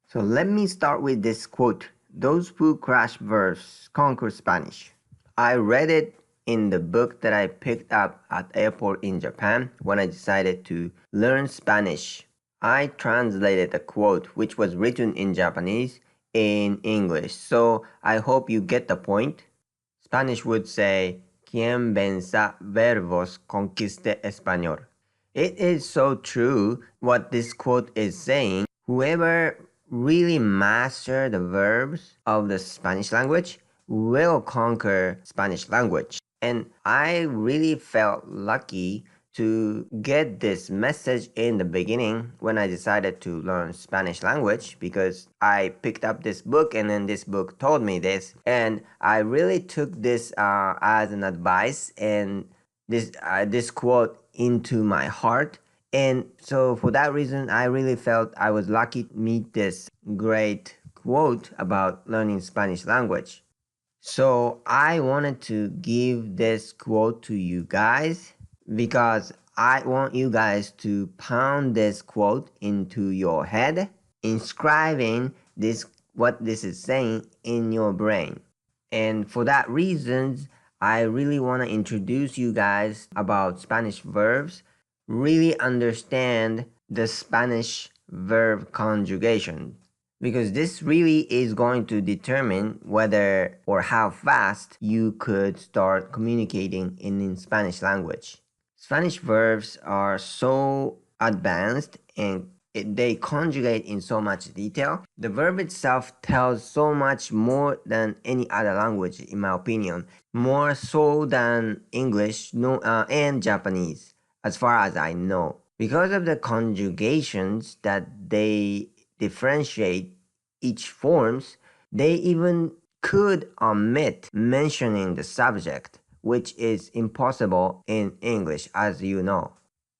So let me start with this quote. Those who crash verbs conquer Spanish. I read it in the book that I picked up at airport in Japan when I decided to learn Spanish. I translated the quote, which was written in Japanese, in English. So I hope you get the point. Spanish would say, Quien venza verbos conquiste español. It is so true what this quote is saying. Whoever really master the verbs of the Spanish language will conquer Spanish language. And I really felt lucky to get this message in the beginning when I decided to learn Spanish language, because I picked up this book and then this book told me this, and I really took this as an advice and this quote into my heart. And so for that reason, I really felt I was lucky to meet this great quote about learning Spanish language. So I wanted to give this quote to you guys because I want you guys to pound this quote into your head, inscribing this what this is saying in your brain. And for that reason, I really want to introduce you guys about Spanish verbs, really understand the Spanish verb conjugation, because this really is going to determine whether or how fast you could start communicating in Spanish language. Spanish verbs are so advanced and they conjugate in so much detail. The verb itself tells so much more than any other language, in my opinion, more so than English and Japanese, as far as I know. Because of the conjugations that they differentiate each forms, they even could omit mentioning the subject, which is impossible in English, as you know.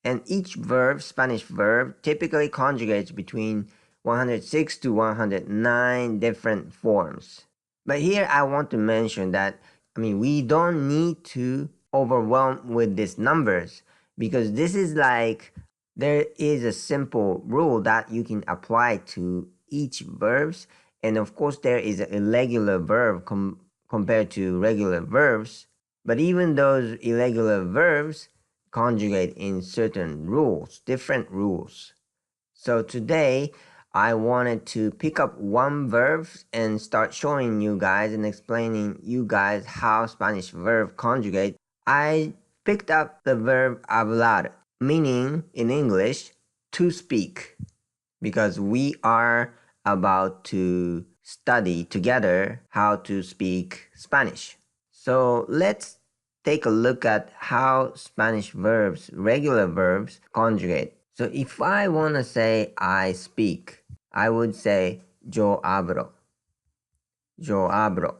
And each verb, Spanish verb, typically conjugates between 106 to 109 different forms. But here I want to mention that, we don't need to overwhelm with these numbers, because this is like, there is a simple rule that you can apply to each verbs. And of course, there is an irregular verb compared to regular verbs. But even those irregular verbs conjugate in certain rules, different rules. So today, I wanted to pick up one verb and start showing you guys and explaining you guys how Spanish verb conjugate. I picked up the verb hablar, meaning in English, to speak, because we are about to study together how to speak Spanish. So let's take a look at how Spanish verbs, regular verbs, conjugate. So if I want to say I speak, I would say yo hablo. Yo hablo.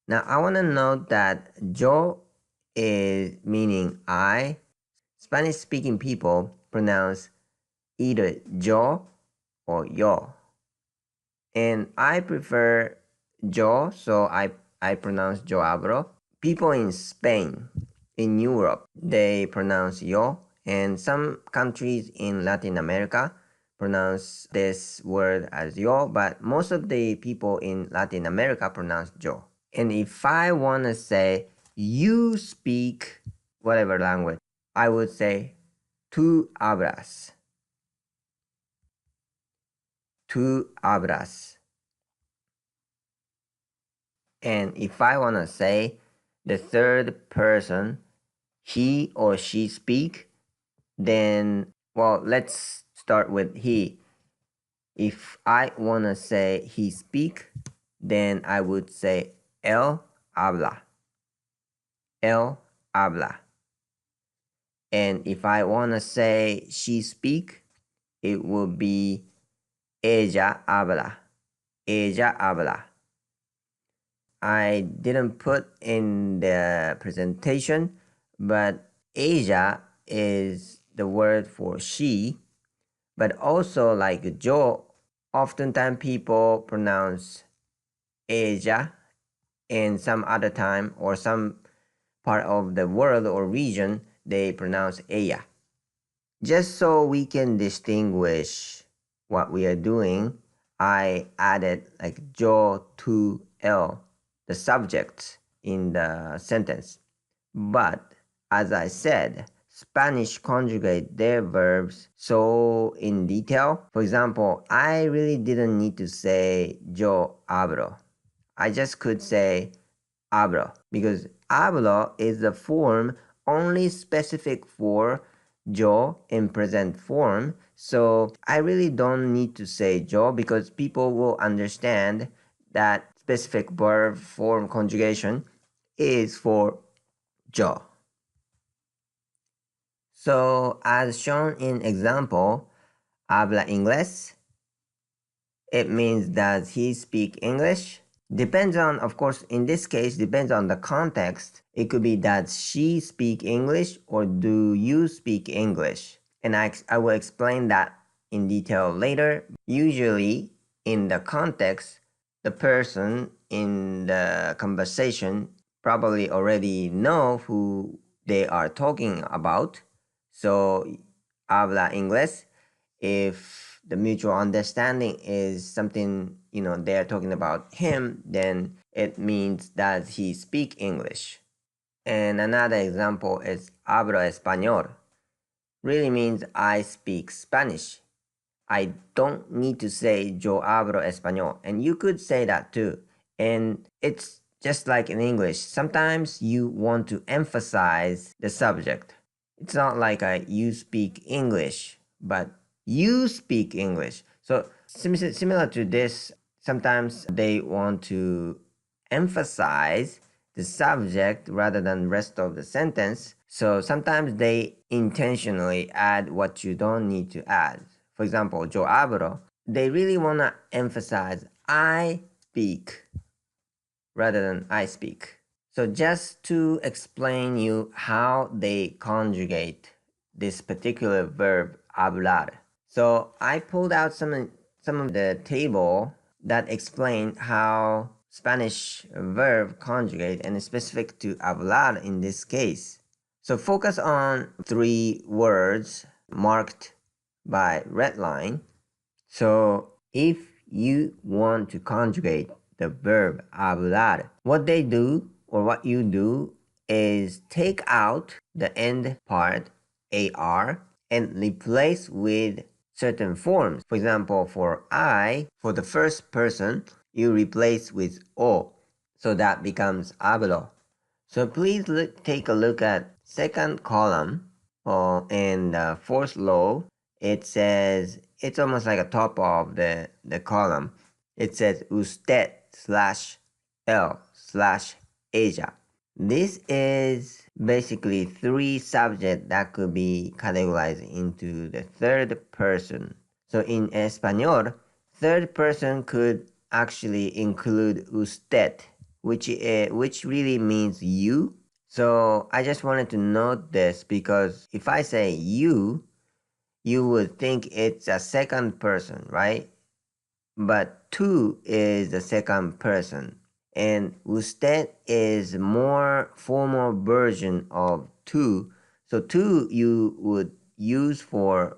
Now I want to note that yo is meaning I. Spanish speaking people pronounce either yo or yo. And I prefer yo, so I pronounce yo hablo. People in Spain, in Europe, they pronounce yo, and some countries in Latin America pronounce this word as yo, but most of the people in Latin America pronounce yo. And if I want to say you speak whatever language, I would say tú hablas. Tú hablas. And if I want to say the third person, he or she speak, then, well, let's start with he. If I want to say he speak, then I would say él habla. Él habla. And if I want to say she speak, it will be ella habla. Ella habla. I didn't put in the presentation, but ella is the word for she, but also like yo, oftentimes people pronounce ella, and some other time or some part of the world or region, they pronounce ella. Just so we can distinguish what we are doing, I added like yo to el, the subject in the sentence. But as I said, Spanish conjugate their verbs so in detail. For example, I really didn't need to say yo hablo. I just could say hablo because hablo is the form only specific for yo in present form. So I really don't need to say yo because people will understand that specific verb form conjugation is for yo. So as shown in example, habla inglés, it means does he speak English? Depends on, of course, in this case, depends on the context. It could be does she speak English or do you speak English? And I will explain that in detail later. Usually, in the context, the person in the conversation probably already know who they are talking about. So, habla inglés. If the mutual understanding is something, they're talking about him, then it means that he speak English. And another example is hablo español. Really means I speak Spanish. I don't need to say yo hablo español. And you could say that too. And it's just like in English. Sometimes you want to emphasize the subject. It's not like you speak English, but you speak English. So similar to this, sometimes they want to emphasize the subject rather than rest of the sentence. So sometimes they intentionally add what you don't need to add. For example, yo hablo, they really want to emphasize I speak rather than I speak. So just to explain you how they conjugate this particular verb hablar. So I pulled out some of the table that explain how Spanish verb conjugate and specific to hablar in this case. So focus on 3 words marked by red line. So if you want to conjugate the verb hablar, what they do or what you do is take out the end part ar and replace with certain forms. For example, for I, for the first person, you replace with o. So that becomes hablo. So please take a look at second column and fourth row. It says, it's almost like a top of the column. It says usted slash el slash ella. This is basically 3 subjects that could be categorized into the third person. So in Espanol, third person could actually include usted, which really means you. So I just wanted to note this because if I say you would think it's a second person, right? But tú is the second person. And usted is more formal version of tú. So tú you would use for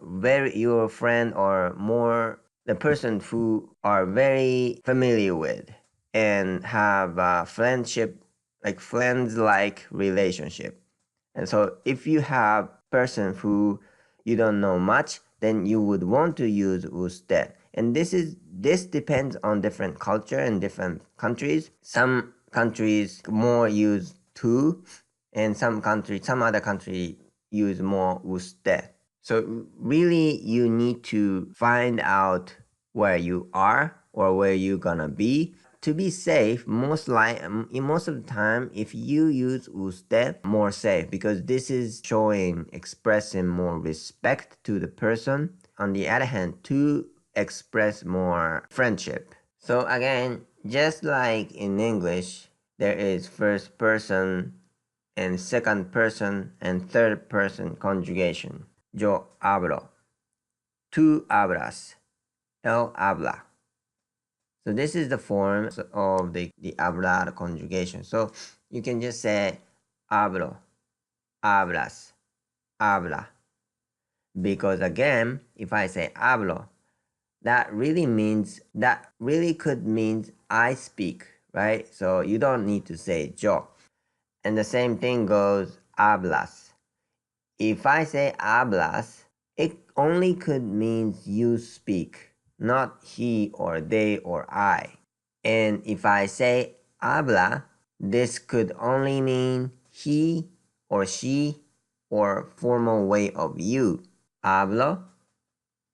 your friend or more the person who are very familiar with and have a friendship, like friends-like relationship. And so if you have person who you don't know much, then you would want to use usted. And this depends on different culture and different countries. Some countries more use tú, and some other country use more usted. So really you need to find out where you are or where you're gonna be. To be safe, most of the time, if you use usted, more safe because this is expressing more respect to the person. On the other hand, to express more friendship. So again, just like in English, there is first person and second person and third person conjugation. Yo hablo. Tú hablas. Él habla. So this is the form of the hablar conjugation. So you can just say hablo, hablas, habla. Because again, if I say hablo, that really could mean I speak, right? So you don't need to say yo. And the same thing goes hablas. If I say hablas, it only could mean you speak, not he or they or I. And if I say habla, this could only mean he or she or formal way of you. Hablo,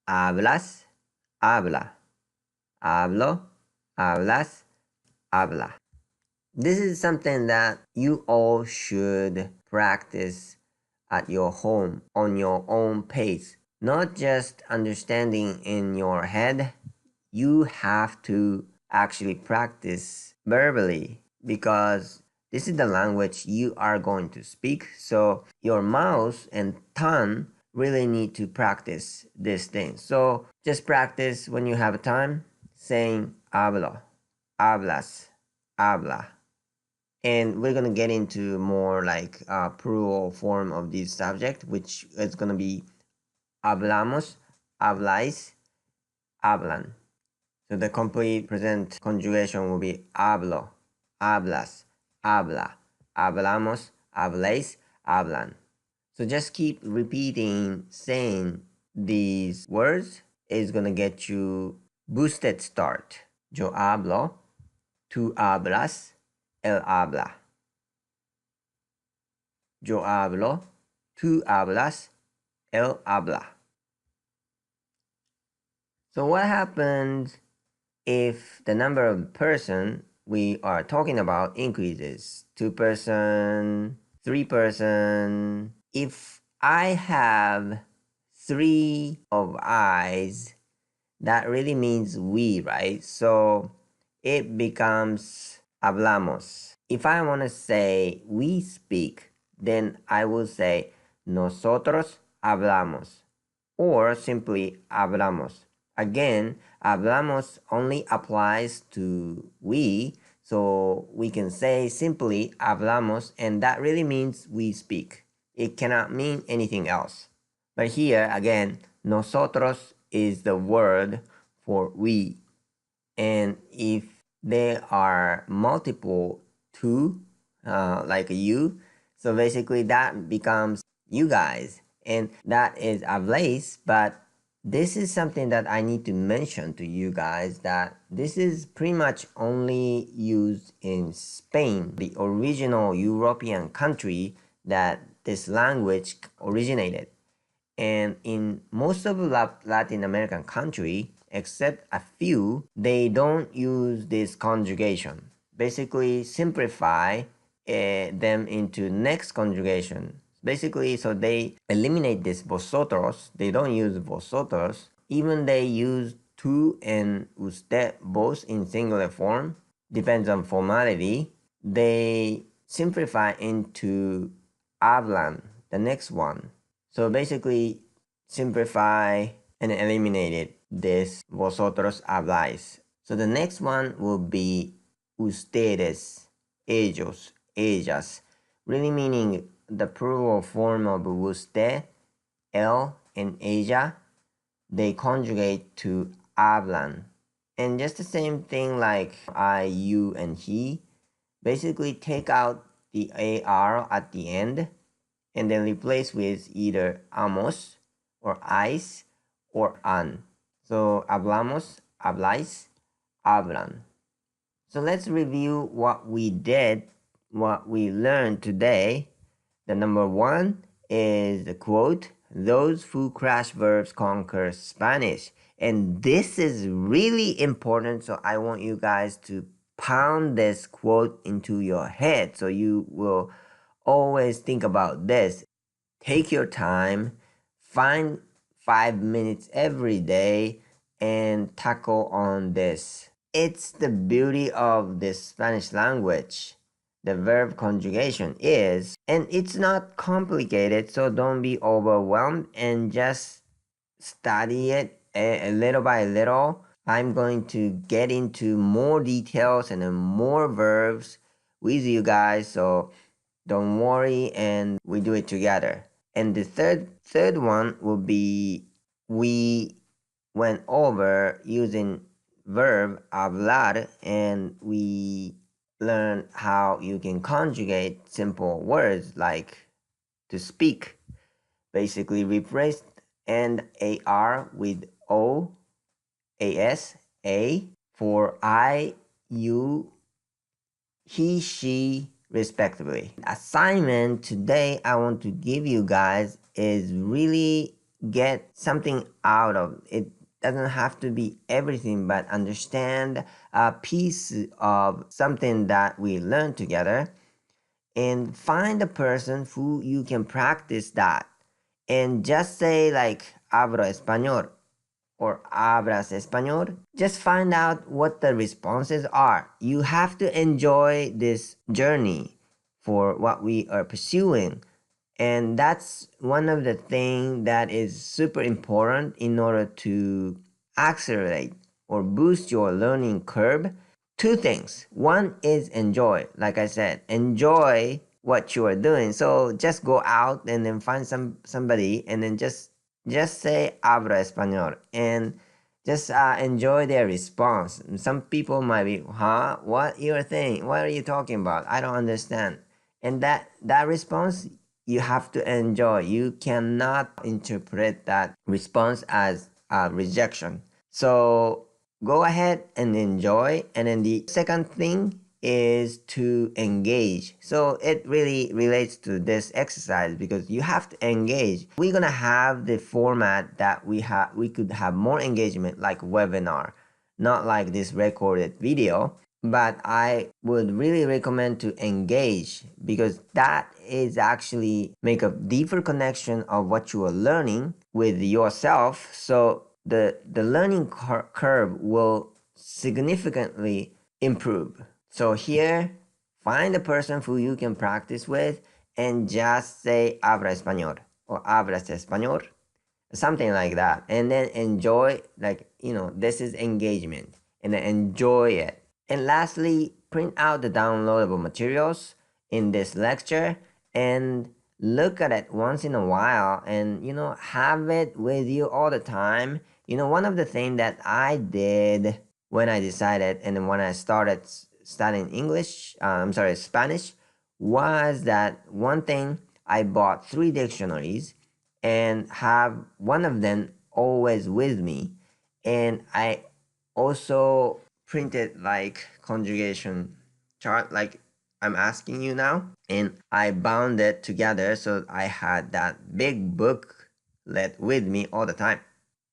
hablas, habla. Hablo, hablas, habla. This is something that you all should practice at your home on your own pace. Not just understanding in your head, you have to actually practice verbally because this is the language you are going to speak. So your mouth and tongue really need to practice this thing. So just practice when you have time saying hablo, hablas, habla. And we're gonna get into more like plural form of this subject, which is gonna be hablamos, habl-ais, habl-an. So the complete present conjugation will be hablo, hablas, habla, hablamos, habl-ais, habl-an. So just keep repeating saying these words is gonna get you boosted start. Yo hablo, tú hablas, él habla. Yo hablo, tú hablas, él habla. So what happens if the number of person we are talking about increases? 2-person, 3-person. If I have 3 of I's, that really means we, right? So it becomes hablamos. If I want to say we speak, then I will say nosotros hablamos or simply hablamos. Again, hablamos only applies to we, so we can say simply hablamos, and that really means we speak. It cannot mean anything else. But here, again, nosotros is the word for we. And if there are multiple two, like you, so basically that becomes you guys. And that is habl-ais, but this is something that I need to mention to you guys that this is pretty much only used in Spain, the original European country that this language originated. And in most of the Latin American country, except a few, they don't use this conjugation. Basically simplify them into next conjugation. Basically, so they eliminate this vosotros. They don't use vosotros. Even they use tú and usted both in singular form. Depends on formality. They simplify into hablan, the next one. So basically, simplify and eliminate this vosotros habláis. So the next one will be ustedes, ellos, ellas, really meaning the plural form of usted, él, and ella. They conjugate to hablan. And just the same thing like I, you, and he. Basically, take out the AR at the end and then replace with either amos or ais or an. So hablamos, habl-ais, habl-an. So let's review what we did, what we learned today. The number 1 is the quote, those who crash verbs conquer Spanish. And this is really important, so I want you guys to pound this quote into your head so you will always think about this. Take your time, find 5 minutes every day and tackle on this. It's the beauty of this Spanish language. The verb conjugation is, and it's not complicated, so don't be overwhelmed and just study it a little by little. I'm going to get into more details and then more verbs with you guys, so don't worry and we do it together. And the third one will be we went over using verb hablar, and we learned how you can conjugate simple words like to speak, basically replaced and ar with o, as, a for I, you, he, she, respectively. Assignment today I want to give you guys is really get something out of it. Doesn't have to be everything, but understand a piece of something that we learned together, and find a person who you can practice that, and just say like hablo español or hablas español. Just find out what the responses are. You have to enjoy this journey for what we are pursuing. And that's one of the things that is super important in order to accelerate or boost your learning curve. Two things. One is enjoy. Like I said, enjoy what you are doing. So just go out and then find somebody and then just say hablo español and just enjoy their response. Some people might be, huh? What you're saying? What are you talking about? I don't understand. And that response you have to enjoy. You cannot interpret that response as a rejection. So go ahead and enjoy. And then the second thing is to engage. So it really relates to this exercise because you have to engage. We're gonna have the format that we could have more engagement like webinar, not like this recorded video. But I would really recommend to engage because that is actually make a deeper connection of what you are learning with yourself. So the learning curve will significantly improve. So here, find a person who you can practice with and just say habla español or hablas español, something like that. And then enjoy, like, this is engagement and then enjoy it. And lastly, print out the downloadable materials in this lecture and look at it once in a while and, have it with you all the time. One of the things that I did when I decided and when I started studying Spanish, was that one thing I bought 3 dictionaries and have one of them always with me. And I also printed like conjugation chart like I'm asking you now, and I bound it together so I had that big booklet with me all the time.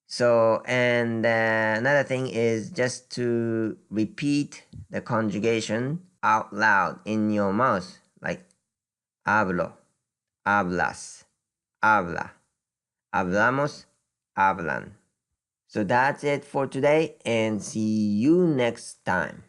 So, and another thing is just to repeat the conjugation out loud in your mouth, like hablo, hablas, habla, hablamos, hablan. So that's it for today, and see you next time.